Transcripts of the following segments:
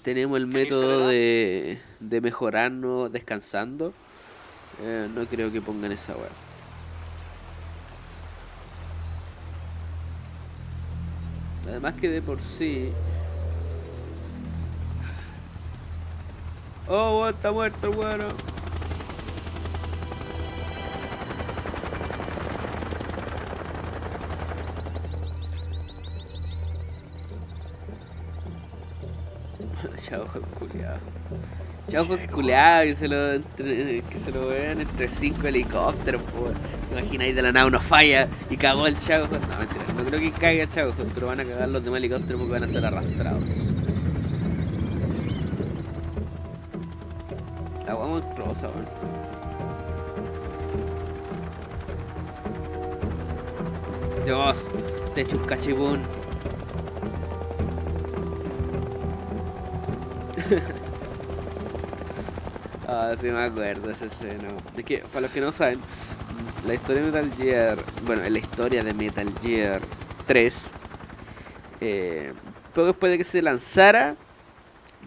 tenemos el método de mejorarnos descansando. No creo que pongan esa weá. Además que de por sí... Oh, weón, está muerto el weón. Chao, culiado. Chao, culiado, que se lo vean entre 5 helicópteros, po. Imagináis, de la nave uno falla y cagó el Chavo. No, mentira, no creo que caiga el Chavo, pero van a cagar los demás helicópteros porque van a ser arrastrados. La agua monstruosa, weón. Dios, te echo un cachipún. Ah, sí me acuerdo esa escena. Es que, para los que no saben, la historia de Metal Gear... Bueno, la historia de Metal Gear 3... poco después de que se lanzara...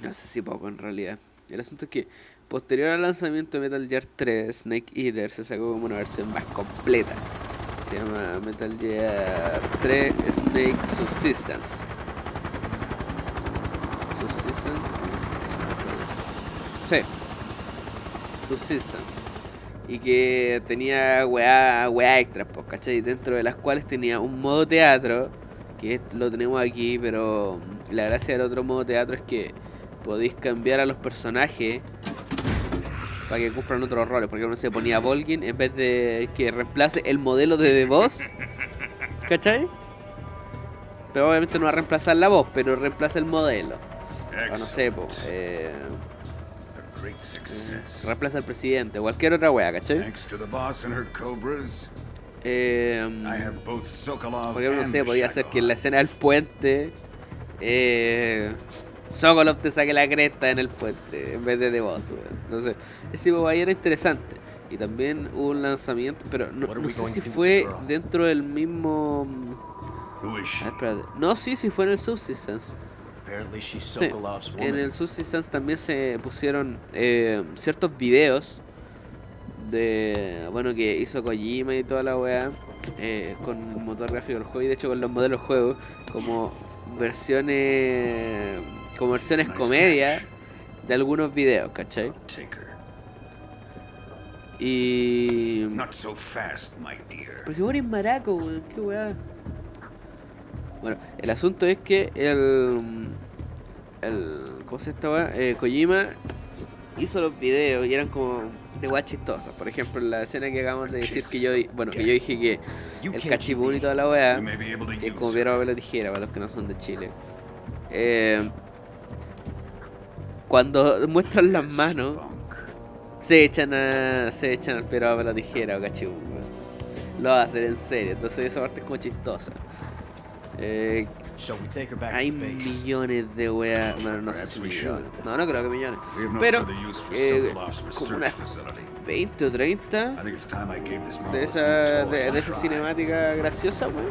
No sé si poco en realidad. El asunto es que, posterior al lanzamiento de Metal Gear 3, Snake Eater se sacó como una versión más completa. Se llama Metal Gear 3 Snake Subsistence. Sí, Subsistence. Y que tenía weá extras, pues, ¿cachai? Dentro de las cuales tenía un modo teatro, que lo tenemos aquí, pero la gracia del otro modo teatro es que podéis cambiar a los personajes para que cumplan otros roles. Porque uno se ponía Volgin en vez de que reemplace el modelo de The Boss, ¿cachai? Pero obviamente no va a reemplazar la voz, pero reemplaza el modelo. O no sé, pues... reemplaza al presidente, cualquier otra wea, ¿cachai? Porque no sé, podía ser que en la escena del puente Sokolov te saque la cresta en el puente en vez de The Boss, weón. Entonces, ese tipo ahí era interesante. Y también hubo un lanzamiento, pero no sé si fue dentro del mismo... No, sí fue en el Subsistence. Sí. En el Subsistence también se pusieron ciertos videos de, bueno, que hizo Kojima y toda la weá, con el motor gráfico del juego y de hecho con los modelos del juego como versiones comedia de algunos videos, ¿cachai? Y... Pero si vos eres maraco, weón, qué weá. Bueno, el asunto es que ¿cómo se estaba? Kojima hizo los videos y eran como de weas chistosas. Por ejemplo, la escena que acabamos de decir que yo dije que el cachipún y toda la wea, que es como piedra, papel o tijera para los que no son de Chile. Cuando muestran las manos, se echan al piedra, papel o tijera o cachipún, weón. Lo va a hacer en serio, entonces esa parte es como chistosa. Hay millones de weas, bueno, no sé si millones, no creo que millones, pero como unas 20 o 30 de esa cinemática graciosa, weón,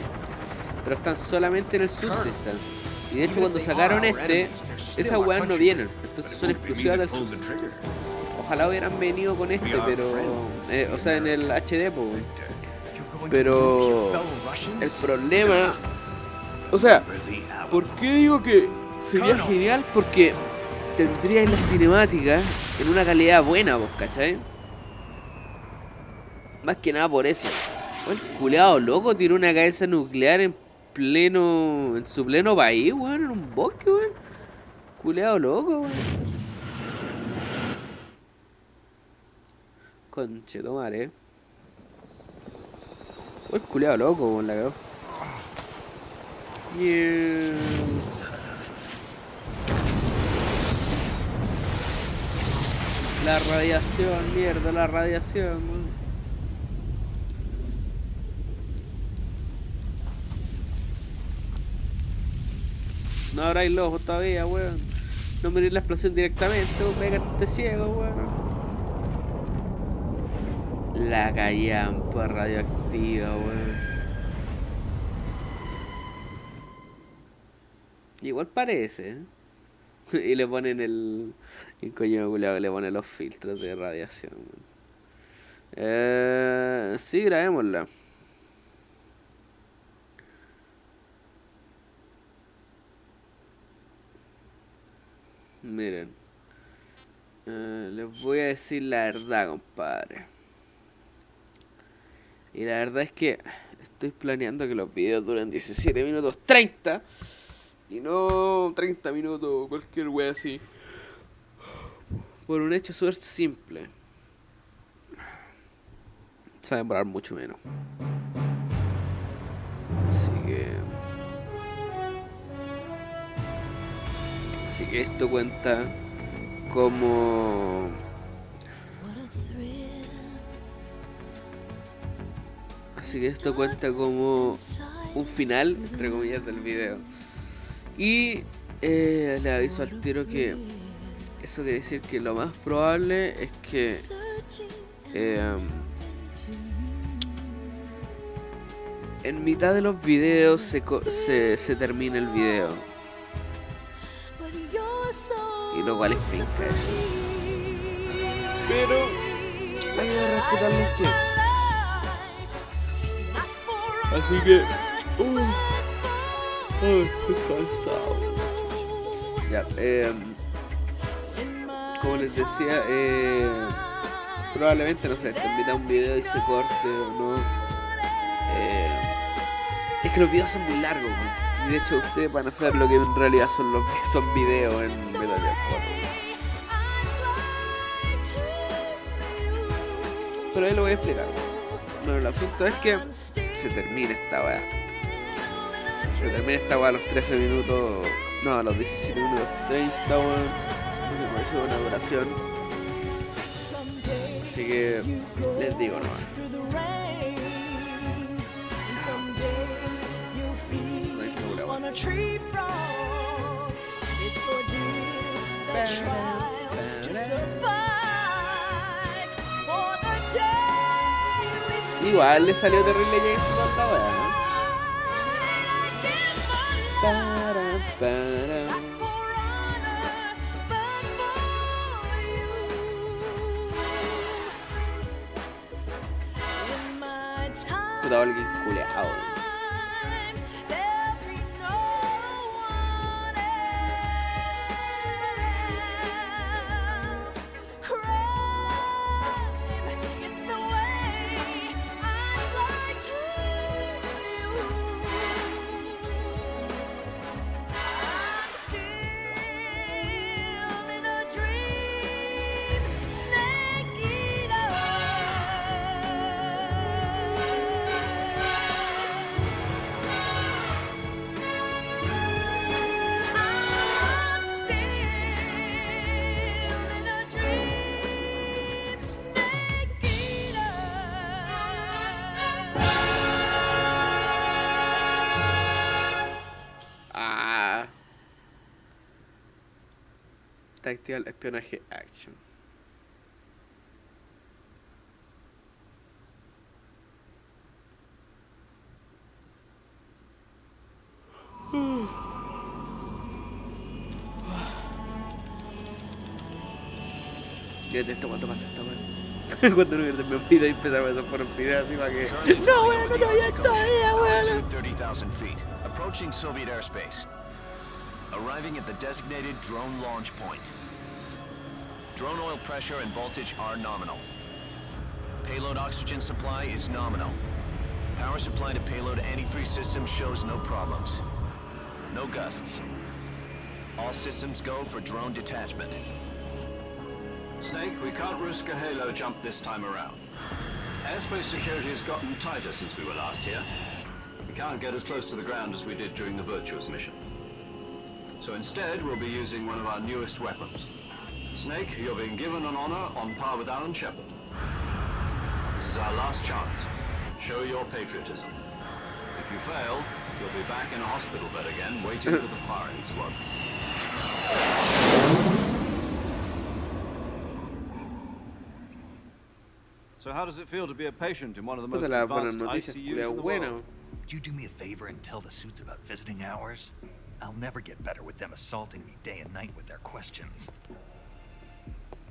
pero están solamente en el Subsistence. Y de hecho cuando sacaron esas weas no vienen, entonces son exclusivas del Subsistence. Ojalá hubieran venido con pero o sea, en el HD, pues. Pero el problema, o sea, ¿por qué digo que sería genial? Porque tendríais la cinemática en una calidad buena, vos, ¿cachai? Más que nada por eso. El culeado loco tiene una cabeza nuclear en su pleno país, weón, en un bosque, weón. Culeado loco, weón. Conchetomare. El culeado loco, weón, la cagó. Yeah. La radiación, mierda, la radiación, weón. No abráis los ojos todavía, weón. No miréis la explosión directamente, weón. Pégate ciego, weón. La callampa radioactiva, weón. Igual parece, ¿eh? Y le ponen el coño culiao que le pone los filtros de radiación. Sí, grabémosla. Miren. Les voy a decir la verdad, compadre. Y la verdad es que estoy planeando que los videos duren 17 minutos 30 y no 30 minutos o cualquier wea así. Por un hecho súper simple. Se va a demorar mucho menos. Así que esto cuenta como... Así que esto cuenta como un final, entre comillas, del video. Y le aviso al tiro que eso quiere decir que lo más probable es que en mitad de los videos se termine el video. Y lo cual es finca eso. Pero hay que respetar los tiempos. Así que estoy cansado. Ya, como les decía, probablemente no sé, termina un video y se corte o no. Es que los videos son muy largos, man. Y de hecho ustedes van a saber lo que en realidad son videos en Metal Gear 4. Pero ahí lo voy a explicar. Bueno, el asunto es que se termina esta weá. Se termina esta weá a los 13 minutos. No, a los 17 minutos 30, weón. Me parece una duración. Así que les digo nomás. No hay problema. Igual le salió terrible Jason a esta weá, ¿no? Puta, alguien culeado. Tactical Espionaje Action. Yo detesto cuando pasa esta weón. Cuando no me olvido y empezaba a hacer por el video así para que... No, weón, no todavía todavía, weón. 30,000 feet, approaching Soviet airspace. Arriving at the designated drone launch point. Drone oil pressure and voltage are nominal. Payload oxygen supply is nominal. Power supply to payload antifreeze system shows no problems. No gusts. All systems go for drone detachment. Snake, we can't risk a halo jump this time around. Airspace security has gotten tighter since we were last here. We can't get as close to the ground as we did during the Virtuous mission. So instead, we'll be using one of our newest weapons. Snake, you're being given an honor on par with Alan Shepard. This is our last chance. Show your patriotism. If you fail, you'll be back in a hospital bed again, waiting for the firing squad. So how does it feel to be a patient in one of the most advanced ICUs in the world? Would you do me a favor and tell the suits about visiting hours? I'll never get better with them assaulting me day and night with their questions.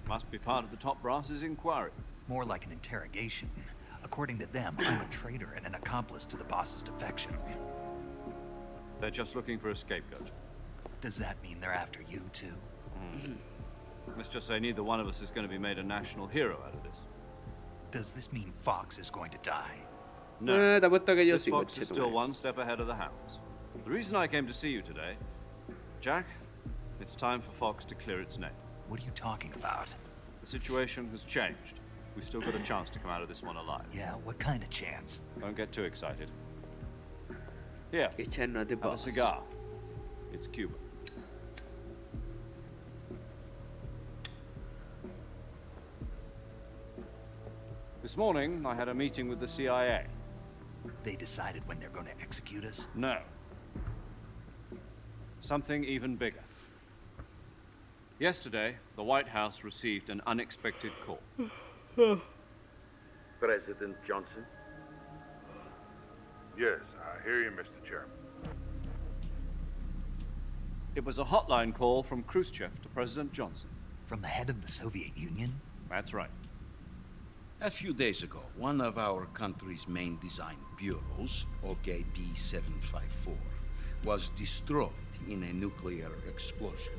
Must be part of the top brass's inquiry. More like an interrogation. According to them, I'm a traitor and an accomplice to the boss's defection. They're just looking for a scapegoat. Does that mean they're after you too? Let's just say neither one of us is going to be made a national hero out of this. Does this mean Fox is going to die? No. Te apuesto que yo This sí, fox is still conchetumare. one step ahead of the hounds. The reason I came to see you today, Jack, it's time for Fox to clear its name. What are you talking about? The situation has changed. We've still got a chance to come out of this one alive. Yeah, what kind of chance? Don't get too excited. Here, Echarnos de have a pavos. cigar. It's Cuban. This morning, I had a meeting with the CIA. They decided when they're going to execute us? No. Something even bigger. Yesterday, the White House received an unexpected call. President Johnson? Yes, I hear you, Mr. Chairman. It was a hotline call from Khrushchev to President Johnson. From the head of the Soviet Union? That's right. A few days ago, one of our country's main design bureaus, OKB-754, was destroyed in a nuclear explosion.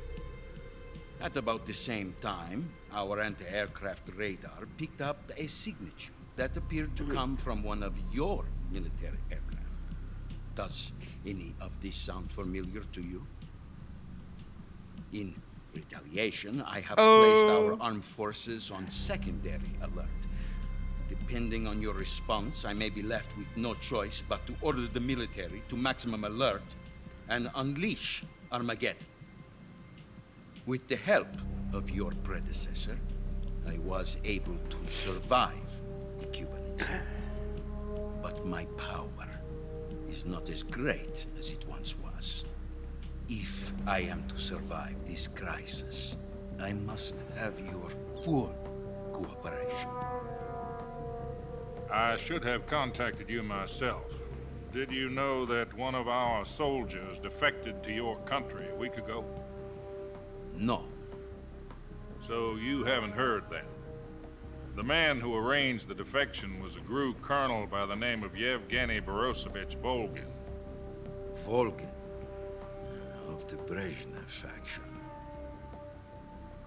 At about the same time, our anti-aircraft radar picked up a signature that appeared to come from one of your military aircraft. Does any of this sound familiar to you? In retaliation, I have placed our armed forces on secondary alert. Depending on your response, I may be left with no choice but to order the military to maximum alert and unleash Armageddon. With the help of your predecessor, I was able to survive the Cuban incident. But my power is not as great as it once was. If I am to survive this crisis, I must have your full cooperation. I should have contacted you myself. Did you know that one of our soldiers defected to your country a week ago? No. So you haven't heard then. The man who arranged the defection was a GRU colonel by the name of Yevgeny Borosovich Volgin. Volgin, of the Brezhnev faction.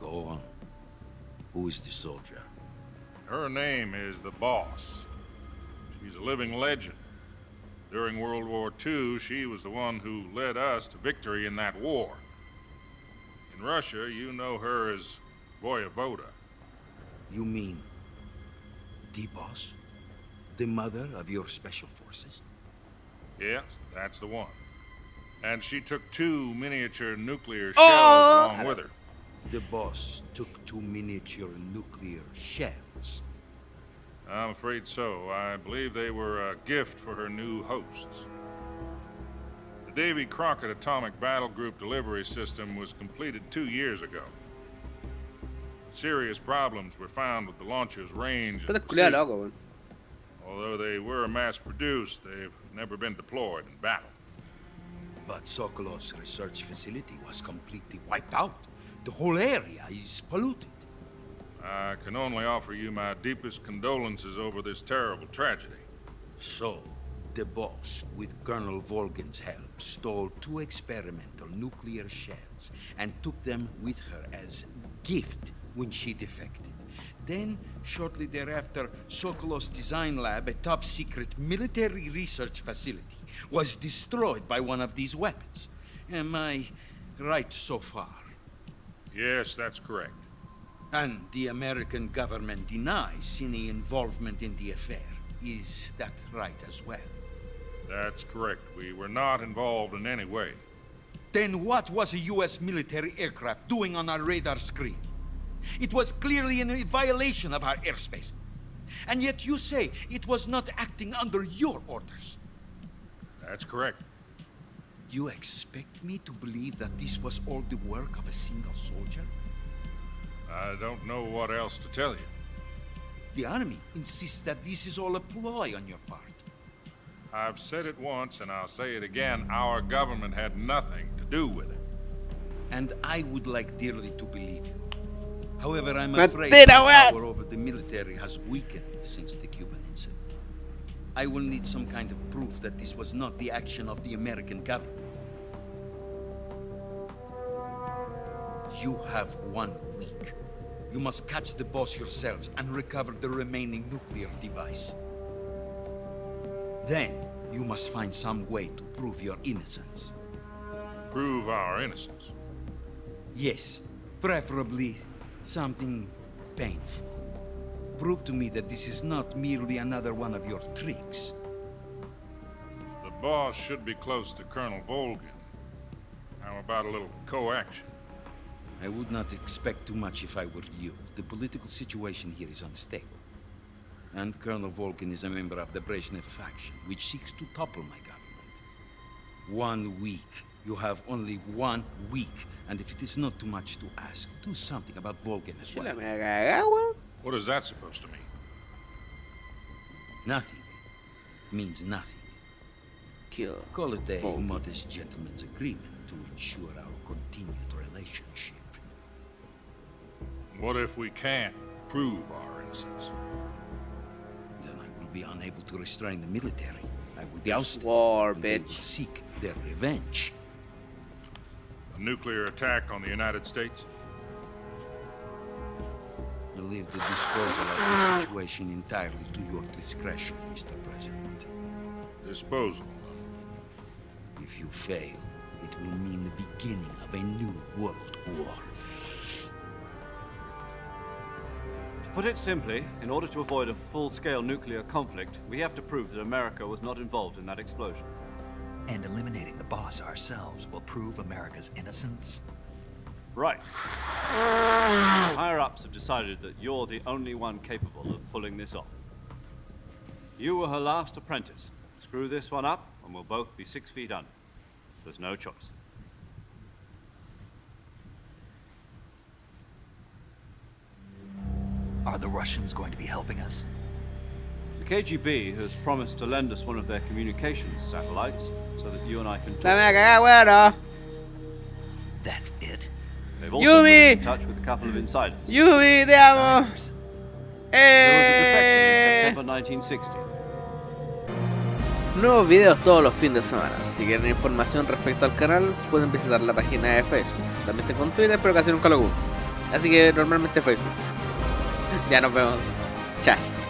Go on. Who is the soldier? Her name is the Boss. She's a living legend. During World War II, she was the one who led us to victory in that war. In Russia, you know her as Voyevoda. You mean the boss? The mother of your special forces? Yes, that's the one. And she took 2 miniature nuclear shells along with her. The boss took 2 miniature nuclear shells. I'm afraid so. I believe they were a gift for her new hosts. The Davy Crockett Atomic Battle Group delivery system was completed 2 years ago. Serious problems were found with the launcher's range and Puta culiao precision. loco, weón. Although they were mass-produced, they've never been deployed in battle. But Sokolov's research facility was completely wiped out. The whole area is polluted. I can only offer you my deepest condolences over this terrible tragedy. So, the boss, with Colonel Volgin's help, stole 2 experimental nuclear shells and took them with her as gift when she defected. Then, shortly thereafter, Sokolov's design lab, a top-secret military research facility, was destroyed by one of these weapons. Am I right so far? Yes, that's correct. And the American government denies any involvement in the affair. Is that right as well? That's correct. We were not involved in any way. Then what was a U.S. military aircraft doing on our radar screen? It was clearly in violation of our airspace. And yet you say it was not acting under your orders. That's correct. You expect me to believe that this was all the work of a single soldier? I don't know what else to tell you. The army insists that this is all a ploy on your part. I've said it once and I'll say it again. Our government had nothing to do with it. And I would like dearly to believe you. However, I'm afraid Mentira, the weón. power over the military has weakened since the Cuban incident. I will need some kind of proof that this was not the action of the American government. You have 1 week. You must catch the boss yourselves and recover the remaining nuclear device. Then, you must find some way to prove your innocence. Prove our innocence. Yes, preferably something painful. Prove to me that this is not merely another one of your tricks. The boss should be close to Colonel Volgin. How about a little co-action? I would not expect too much if I were you. The political situation here is unstable. And Colonel Volgin is a member of the Brezhnev faction, which seeks to topple my government. 1 week. You have only 1 week. And if it is not too much to ask, do something about Volgin as La well. me caga, weón. What is that supposed to mean? Nothing. Means nothing. Kill. Call it a Volgin. modest gentleman's agreement to ensure our continued relationship. What if we can't prove our innocence? Then I will be unable to restrain the military. I will be ousted. War, and they will bitch. seek their revenge. A nuclear attack on the United States? I leave the disposal of the situation entirely to your discretion, Mr. President. Disposal. If you fail, it will mean the beginning of a new world war. To put it simply, in order to avoid a full-scale nuclear conflict, we have to prove that America was not involved in that explosion. And eliminating the boss ourselves will prove America's innocence? Right. Higher-ups have decided that you're the only one capable of pulling this off. You were her last apprentice. Screw this one up, and we'll both be 6 feet under. There's no choice. Are the Russians going to be helping us? The KGB has promised to lend us one of their communications satellites so that you and I can La me talk. caga, weón. That's it? They've also put us Yumi! in touch with a couple of insiders. Yumi, te amo. Siders. There was a defection in Eh. September 1960. Nuevos videos todos los fines de semana. Si quieren información respecto al canal, pueden visitar la página de Facebook. También tengo un Twitter, pero casi nunca lo uso. Así que normalmente Facebook. Ya nos vemos. Chas.